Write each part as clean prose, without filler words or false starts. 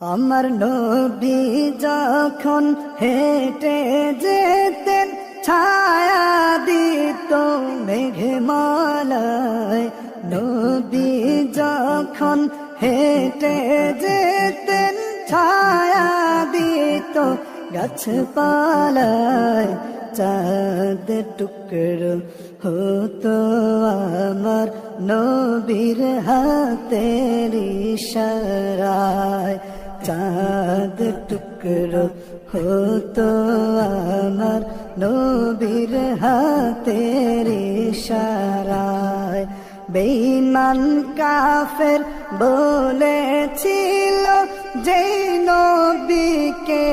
আমার নবী যখন হেঁটে যেতেন ছায়া দিত মেঘমালায়। নবী যখন হেঁটে যেতেন ছায়া দিত গাছপালায়। চাঁদ টুকরো হতো আমার নবীর হাতের ইশারায়। চাঁদ টুকরো হতো আমার নবীর হাতের ইশারায়। বেঈমান কাফের বলেছিল যে নবীকে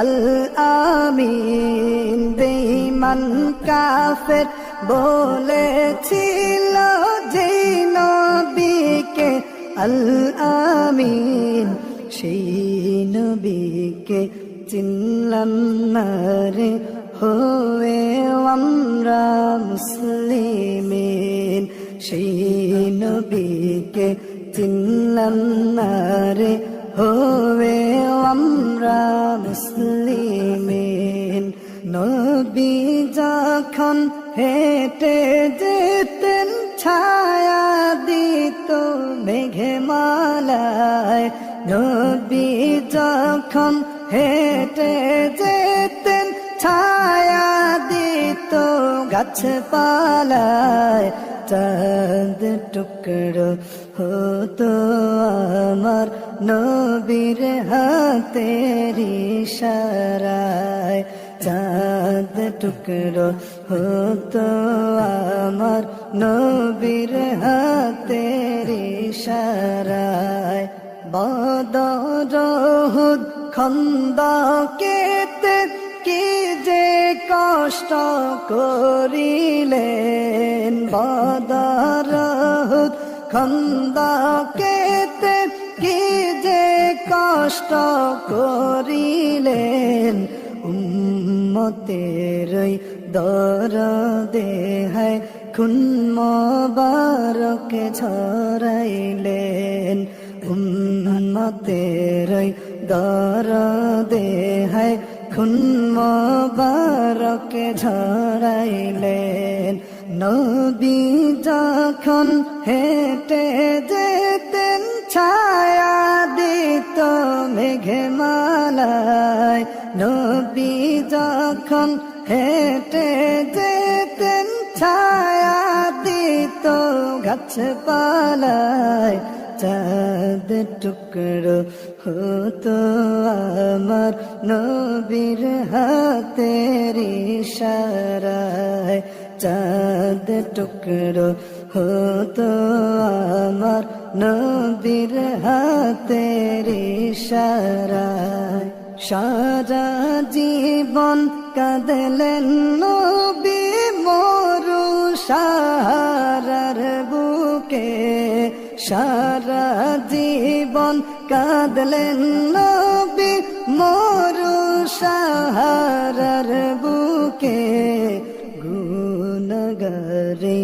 আল আমিন। বেঈমান কাফের বলেছিল যে নবীকে আল আমিন। সেই নবীকে চিনলাম না রে হয়ে আমরা মুসলিমিন। সেই নবীকে চিনলাম না রে হয়ে আমরা মুসলিমিন। নবী যখন হেঁটে যেতেন ছায়া দিত মেঘমালায়। নবী যখন হেঁটে যেতেন ছায়া দিত গাছপালায়। চাঁদ টুকরো হতো আমার নবীর হাতের ইশারায়। চাঁদ টুকরো হতো আমার নবীর হাতের ইশারায়। বদর উহুদ খন্দকেতে কি যে কষ্ট করিলেন। বদর উহুদ খন্দকেতে কি যে কষ্ট করিলেন। উম্মতের দরদে হায় খুন মোবারক ঝরাইলেন। উম্মতের দরদে হায় খুন মোবারক ঝরাইলেন। নবী যখন হেঁটে যেতেন ছায়া দিত মেঘমালায়। নবী যখন হেঁটে যেতেন ছায়া দিত গাছপালায়। চাঁদ টুকরো হতো আমার নবীর হাতের ইশারায়। চাঁদ টুকরো হতো আমার নবীর হাতের ইশারায়। সারা জীবন কাঁদলেন নবী মরু সাহারার বুকে। সারা জীবন কাঁদলেন নবী মরু সাহারার বুকে। গুনাহগারে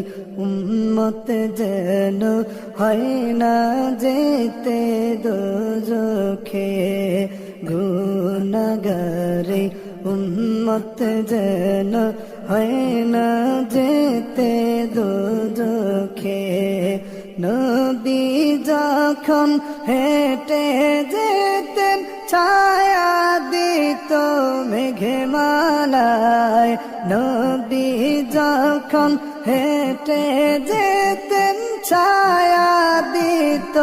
উম্মত যেন হয় না যেতে দোজখে। গুনাহগারে উম্মত যেন হয় না যেতে দোজখে। নবী যখন হেঁটে যেতেন ছায়া দিত মেঘমালায়। নবী যখন হেঁটে যেতেন ছায়া দিত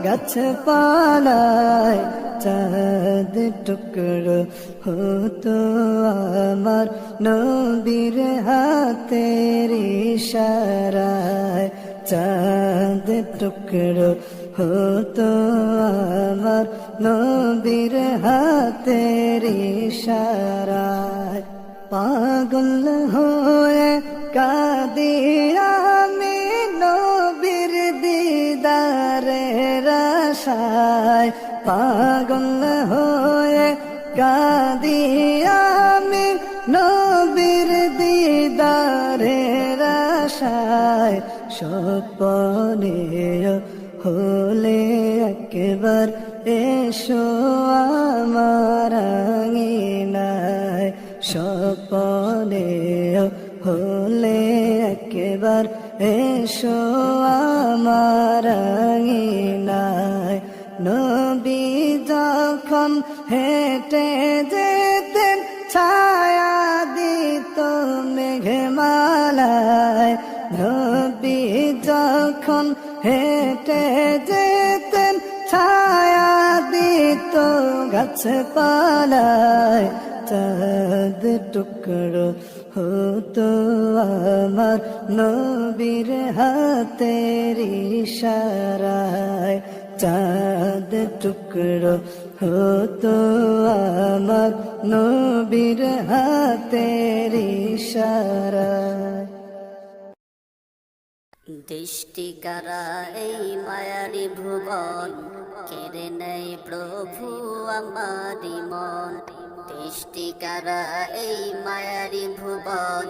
গাছপালায়। চাঁদ টুকরো হতো আমার নবীর হাতের ইশারায়। চাঁদ টুকরো হতো আমার নবীর হাতের ইশারায়। পাগল হয়ে কাঁদি আমি নবীর দিদারের আশায়। পাগল হয়ে কাঁদি আমি নবীর দিদারের আশায়। স্বপ্নে হলে একবার এসো আমার আঙিনায় স্বপনে হলে একবার এসো আমার আঙিনায় নবী যখন হেঁটে যেতেন ছায়া দিত মেঘমালায় নবী যখন হেঁটে যেতেন ছায়া দিত গাছপালায় চাঁদ টুকরো হতো আমার নবীর হাতের ইশারায় চাঁদ টুকরো হতো আমার নবীর হাতের ইশারায় দৃষ্টি কারা এই মায়ারি ভুবন কেড়ে নেই প্রভু আমারি মন দৃষ্টি কারা এই মায়ারি ভুবন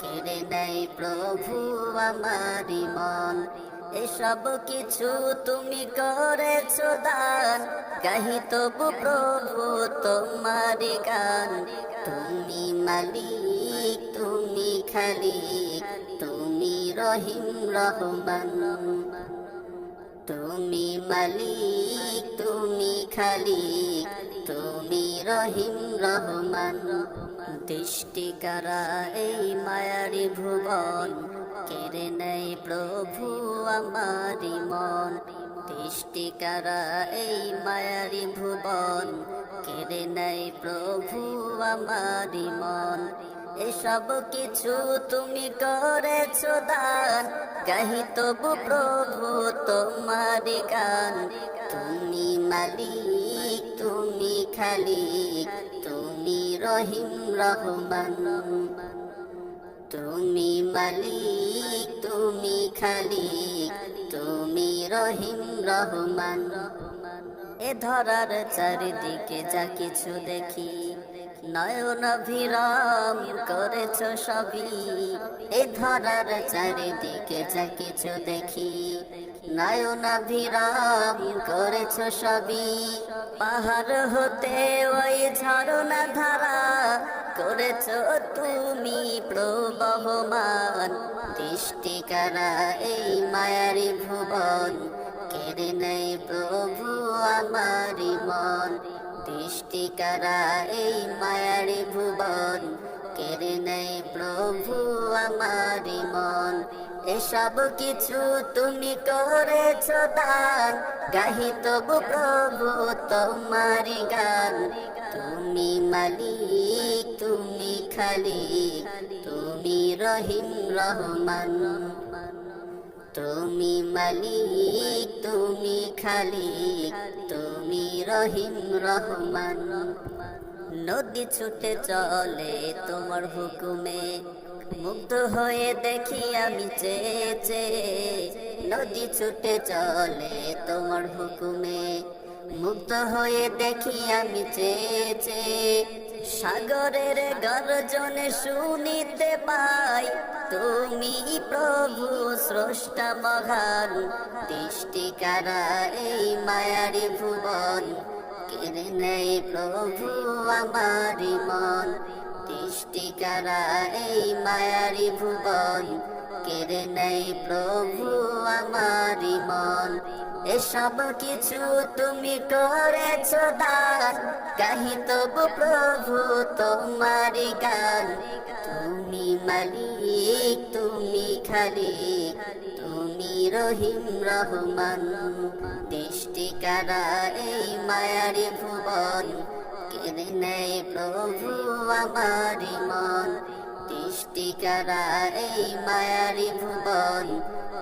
কেড়ে নেই প্রভু আমারি মন এসব কিছু তুমি করেছো দান গাহি তবু প্রভু তোমারি গান তুমি মালিক তুমি খালিক তুমি রহিম রহমান তুমি মালিক তুমি খালিক তুমি রহিম রহমান দৃষ্টি কারা এই মায়ারি ভুবন কেড়ে নেই প্রভু আমারি মন দৃষ্টি কারা এই মায়ারি ভুবন কেড়ে নেই প্রভু আমারি মন এসব কিছু তুমি করেছো দান গাহি তবু প্রভু তোমারি গান তুমি মালিক তুমি খালিক তুমি রহিম রহমান তুমি মালিক তুমি খালিক তুমি রহিম রহমান এ ধরার চারিদিকে যা কিছু দেখি নয়ন ভিরাম করেছ সবই এ ধরার চারিদিকে যা কিছু দেখি নয়ন ভিরাম করেছ সবই পাহাড় হতে ওই ঝরনা ধারা করেছ তুমি প্রবহমান দৃষ্টি কারা এই মায়ারি ভুবন কেড়ে নেই প্রভু আমারি মন দৃষ্টি কারা এই মায়ারি ভুবন কেড়ে নেই প্রভু আমারি মন এসব কিছু তুমি করেছ দান গাহি তবু প্রভু তোমারি গান তুমি মালিক তুমি খালিক তুমি রহিম রহমান তুমি মালিক তুমি খালিক তুমি রহিম রহমান নদী ছুটে চলে তোমার হুকুমে মুগ্ধ হয়ে দেখি আমি চেয়ে নদী ছুটে চলে তোমার হুকুমে মুগ্ধ হয়ে দেখি আমি চেয়ে সাগরের গর্জনে শুনিতে পাই তুমি প্রভু স্রষ্টা মহান দৃষ্টি কারা এই মায়ারি ভুবন কেড়ে নেই প্রভু আমারি মন দৃষ্টি কারা এই মায়ারি ভুবন কেড়ে নেই প্রভু আমারি মন এসব কিছু তুমি করেছ দান গাহি তবু প্রভু তোমারি গান তুমি মালিক তুমি খালিক তুমি রহিম রহমান দৃষ্টি কারা এই মায়ারি ভুবন কেড়ে নেই প্রভু আমারি মন দৃষ্টি কারা এই মায়ারি ভুবন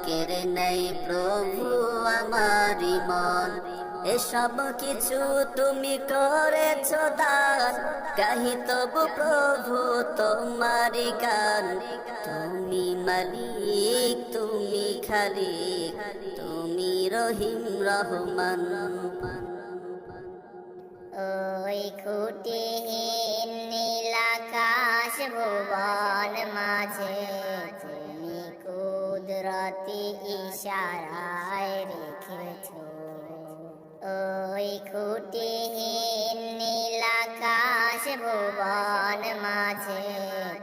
কেড়ে নেই প্রভু আমারি মন এসব কিছু তুমি করেছ দান গাহি তবু প্রভু তোমারি গান তুমি মালিক তুমি খালিক তুমি রহিম রহমান ওই খুঁটিহীন নীলাকাশ ভুবন মাঝে তুমি কুদরতি ইশারায় রেখেছ ওই খুঁটিহীন ভুবন মাঝে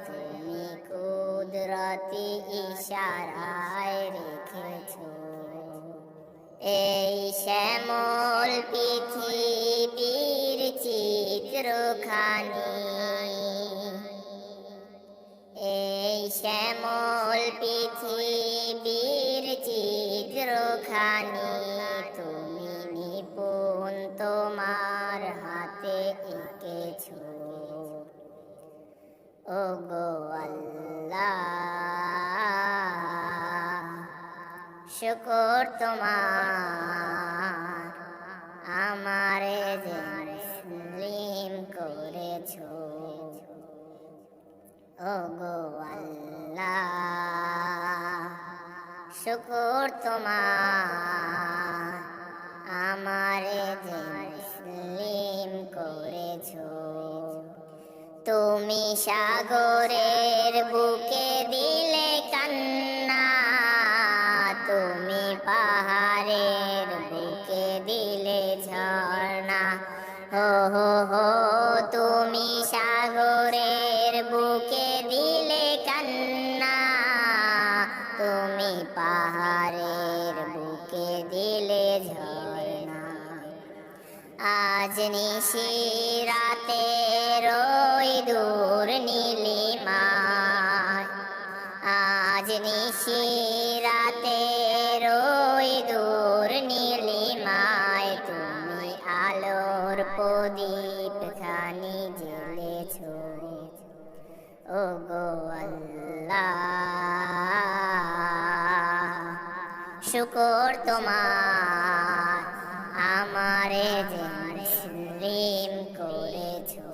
তুমি কুদরতি ইশারায় রেখেছো। এই শ্যামল পৃথিবীর চিত্রখানি, এই শ্যামল পৃথিবীর চিত্রখানি তুমি নিপুণ তোমার হাতে এঁকেছো। ও গো আল্লাহ, শুকর তোমার আমারে যে মুসলিম করেছো। ও গো আল্লাহ, শুকর তোমার আমারে যে মুসলিম করেছো। তুমি সাগরের বুকে দিলে কান্না, তুমি পাহাড়ের বুকে দিলে ঝর্ণা। হো হো হো, তুমি সাগরের বুকে দিলে কান্না, তুমি পাহাড়ের বুকে দিলে ঝর্ণা। আজ নিশি রাতে রই দূর নীলিমায়, আজ নিশি রাতে রই দূর নীলিমায় তুমি আলোর প্রদীপ খানি জ্বেলেছো। ও গো আল্লাহ, শুকর তোমার আমারে যে মুসলিম করেছো।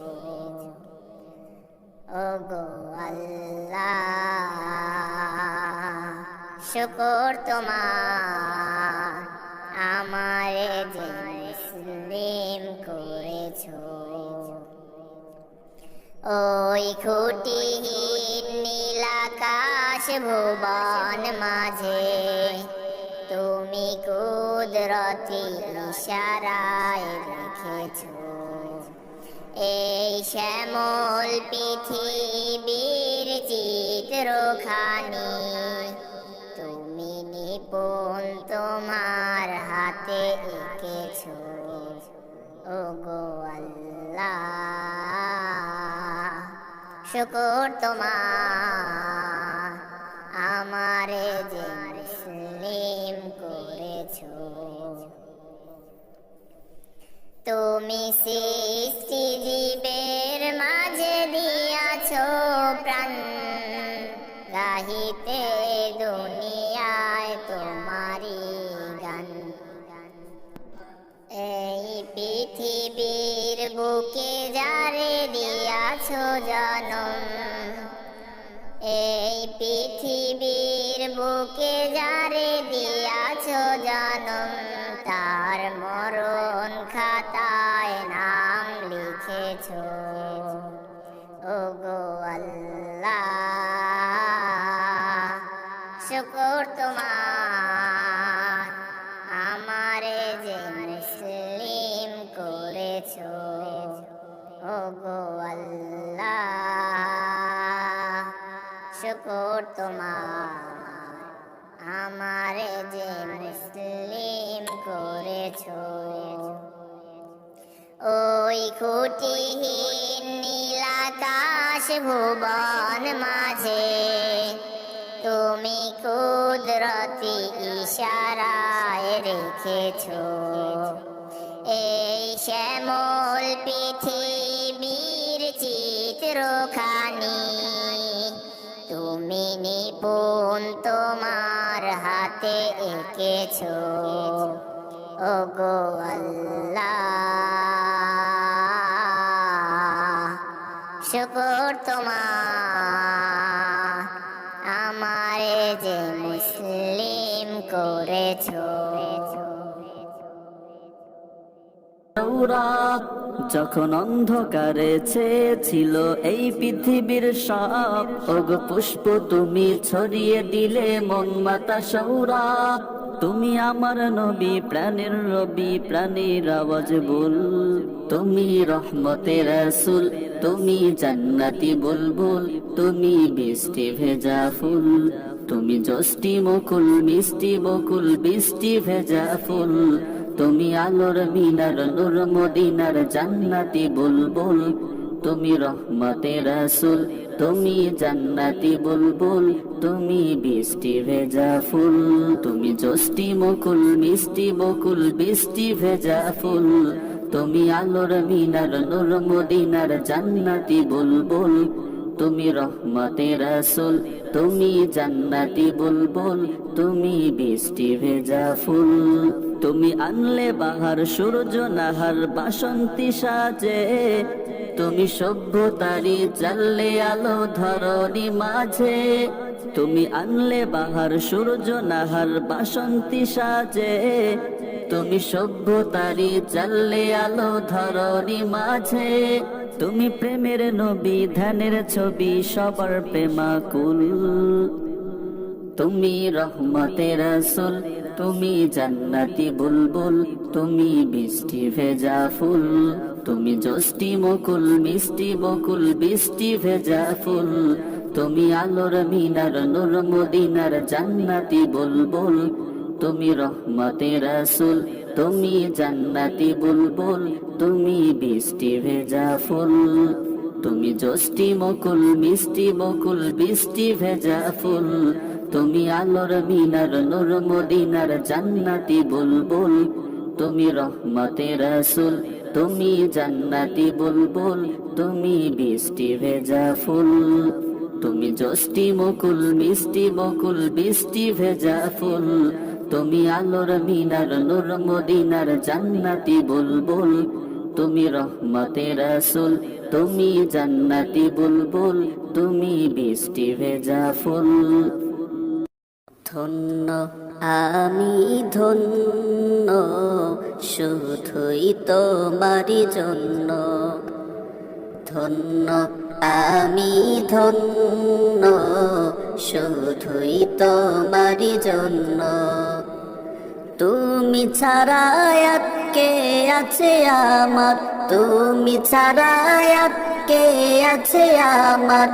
ও গো আল্লাহ, শুকর তোমার আমারে যে মুসলিম করেছো। ওই খুঁটিহীন নীল আকাশ ভুবন মাঝে তুমি কুদরতি ইশারায় রেখেছো। এই শ্যামল পৃথিবীর চিত্রখানি তুমি নিপুণ তোমার হাতে এঁকেছো। ও গো আল্লাহ, শুকর তোমার আমারে যে মুসলিম করেছো। তুমি সৃষ্টি জীবের মাঝে দিয়াছো প্রাণ, গাহিতে দুনিয়ায় তোমারি গান। এই পৃথিবীর বুকে যারে দিয়াছো জনম, এই পৃথিবীর বুকে যারে দিয়াছো জনম, তার মরণ খাতায় নাম লিখেছো। ও গো আল্লাহ, শুকর তোমার আমারে যে মুসলিম করেছো। ও গো আল্লাহ, শুকর তোমার আমারে যে মুসলিম করেছো। ওই খুঁটিহীন নীল আকাশ ভুবন মাঝে তুমি কুদরতি ইশারায় রেখেছো। এই শ্যামল পৃথিবীর চিত্রখানি তুমি নিপুণ তোমার হাতে এঁকেছো। ও গো আল্লাহ, শুকর তোমার আমারে যে মুসলিম করেছো। যখন অন্ধকারে ছিল এই পৃথিবীর সব, ওগো পুষ্প তুমি ছড়িয়ে দিলে মন মাতা সৌরভ। তুমি আমার নবী প্রাণের রবি প্রাণের আওয়াজ বল তুমি রহমতের রাসূল তুমি জান্নাতি বুলবুল তুমি বৃষ্টি ভেজা ফুল তুমি জষ্টি মুকুল মিষ্টি বকুল বৃষ্টি ভেজা ফুল তুমি আলোর মিনার নূর মদিনার জান্নাতি বুলবুল তুমি রহমতের রাসূল তুমি জান্নাতি বুলবুল তুমি বৃষ্টি ভেজা ফুল তুমি জষ্টি মুকুল মিষ্টি বকুল বৃষ্টি ভেজা ফুল তুমি আলোর মিনার নূর মদিনার জান্নাতি বুলবুল তুমি রহমতের রাসূল তুমি জান্নাতি বুলবুল তুমি বৃষ্টি ভেজা ফুল তুমি আনলে বাহার সূর্য নাহার বাসন্তী সাজে তুমি সভ্যতারি জানলে আলো ধরণী মাঝে তুমি আনলে বাহার সূর্য নাহার বাসন্তী সাজে তুমি সভ্যতারি জানলে আলো ধরণী মাঝে তুমি প্রেমের নবী ধ্যানের ছবি সবার প্রেমাকুল তুমি রহমতের রাসূল তুমি জান্নাতি বুলবুল তুমি বৃষ্টি ভেজা ফুল তুমি জষ্টি মুকুল মিষ্টি বকুল বৃষ্টি ভেজা ফুল তুমি আলোর মিনার নূর মদিনার জান্নাতি বুলবুল তুমি রহমতের রাসূল তুমি জান্নাতি বুলবুল তুমি বৃষ্টি ভেজা ফুল তুমি জষ্টি মুকুল মিষ্টি বকুল বৃষ্টি ভেজা ফুল তুমি আলোর মিনার নূর মদিনার জান্নাতি বুলবুল তুমি রহমতের রাসূল তুমি জান্নাতি বুলবুল তুমি বৃষ্টি ভেজা ফুল তুমি জষ্টি মুকুল মিষ্টি বকুল বৃষ্টি ভেজা ফুল তুমি আলোর মিনার নূর মদিনার জান্নাতি বুলবুল তুমি রহমতের রাসূল তুমি জান্নাতি বুলবুল তুমি বৃষ্টি ভেজা ফুল ধন্য আমি ধন্য শুধুই তোমারই জন্য ধন্য আমি ধন্য শুধুই তোমারই জন্য তুমি ছাড়া আর কে আছে আমার তুমি ছাড়া আর কে আছে আমার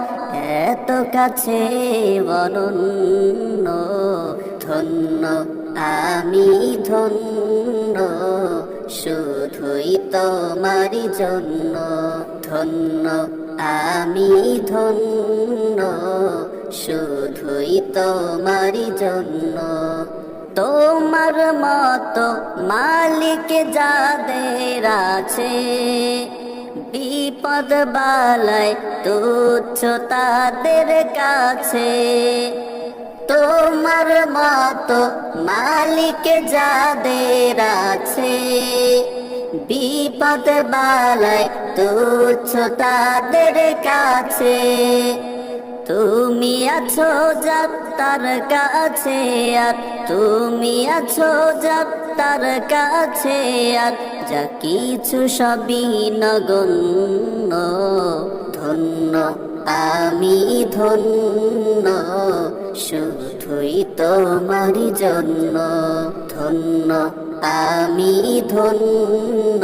এত কাছে অনন্য ধন্য আমি ধন্য শুধুই তোমারই জন্য ধন্য আমি ধন্য শুধুই তোমারই জন্য তোমার মতো মালিক যাদের আছে বিপদ বালায় তুচ্ছ তাদের কাছে তোমার মতো মালিক যাদের আছে বিপদ বালায় তুচ্ছ তাদের কাছে তুমি আছো যার তার কাছে আর তুমি আছো যার তার কাছে আর যা কিছু সবই নগণ্য ধন্য আমি ধন্য শুধুই তোমারই জন্য ধন্য আমি ধন্য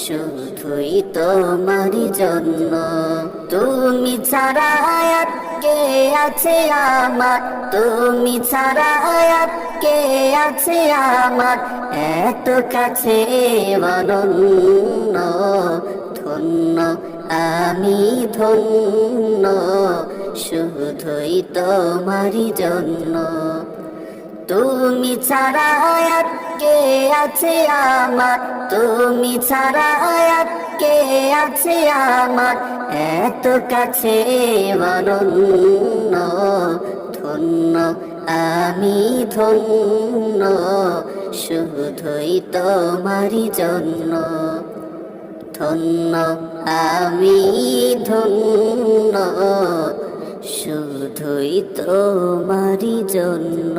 শুধুই তোমারই জন্য তুমি ছাড়া আর কে আছে আমার তুমি ছাড়া আর কে আছে আমার এত কাছে অনন্য ধন্য আমি ধন্য শুধুই তোমারই জন্য তুমি ছাড়া আর কে আছে আমার তুমি ছাড়া আর কে আছে আমার এত কাছে অনন্য ধন্য আমি ধন্য শুধুই তোমারই জন্য ধন্য আমি ধন্য শুধুই তোমারই জন্য।